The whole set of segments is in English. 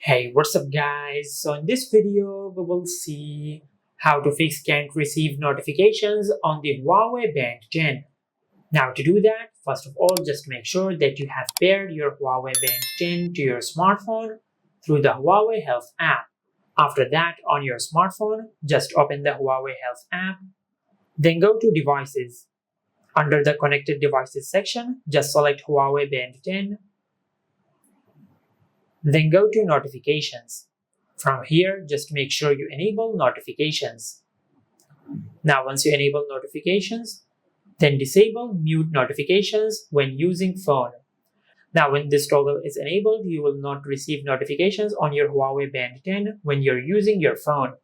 Hey, what's up guys? So in this video, we will see how to fix can't receive notifications on the Huawei Band 10. Now to do that, first of all, just make sure that you have paired your Huawei Band 10 to your smartphone through the Huawei Health app. After that, on your smartphone, just open the Huawei Health app, then go to Devices. Under the Connected Devices section, just select Huawei Band 10. Then go to Notifications. From here, just make sure you enable notifications. Now, once you enable notifications, then disable mute notifications when using phone. Now, when this toggle is enabled, you will not receive notifications on your Huawei Band 10 when you're using your phone.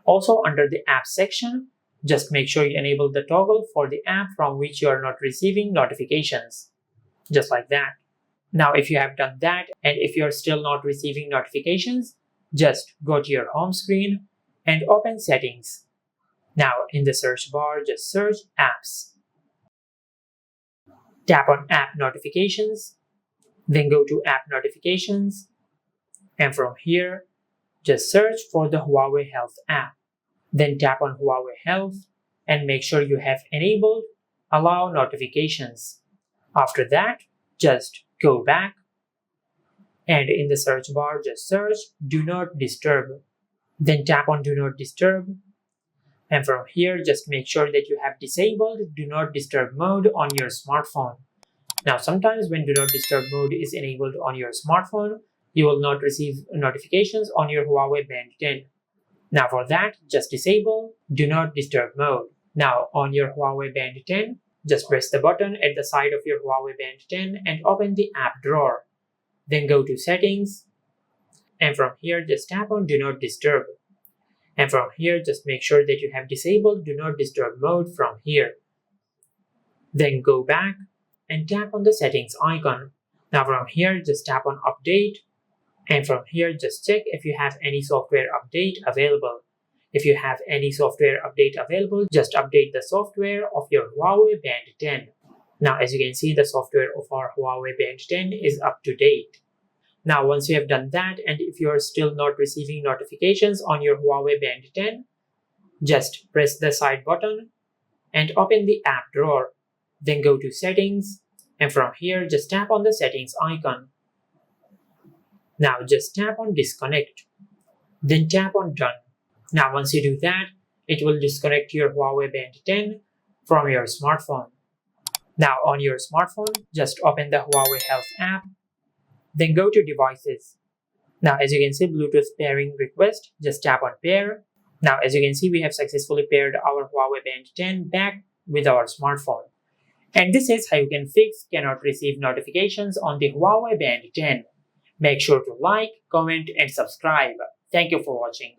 Also, under the app section, just make sure you enable the toggle for the app from which you are not receiving notifications. Just like that. Now, if you have done that and if you're still not receiving notifications, just go to your home screen and open Settings. Now, in the search bar, just search Apps. Tap on App Notifications, then go to App Notifications, and from here, just search for the Huawei Health app. Then tap on Huawei Health and make sure you have enabled Allow Notifications. After that, just go back and in the search bar just search Do Not Disturb. Then tap on Do Not Disturb, and from here just make sure that you have disabled Do Not Disturb mode on your smartphone. Now sometimes when Do Not Disturb mode is enabled on your smartphone, you will not receive notifications on your Huawei Band 10. Now for that, just disable Do Not Disturb mode. Now on your Huawei Band 10, just press the button at the side of your Huawei Band 10 and open the app drawer. Then go to Settings, and from here just tap on Do Not Disturb. And from here just make sure that you have disabled Do Not Disturb mode from here. Then go back and tap on the Settings icon. Now from here just tap on Update, and from here just check if you have any software update available. If you have any software update available, just update the software of your Huawei Band 10. Now as you can see, the software of our Huawei Band 10 is up to date. Now once you have done that and if you are still not receiving notifications on your Huawei Band 10, just press the side button and open the app drawer. Then go to Settings, and from here just tap on the Settings icon. Now just tap on Disconnect. Then tap on Done. Now once you do that, it will disconnect your Huawei Band 10 from your smartphone. Now on your smartphone, just open the Huawei Health app, then go to Devices. Now as you can see, Bluetooth pairing request, just tap on Pair. Now as you can see, we have successfully paired our Huawei Band 10 back with our smartphone. And this is how you can fix cannot receive notifications on the Huawei Band 10. Make sure to like, comment and subscribe. Thank you for watching.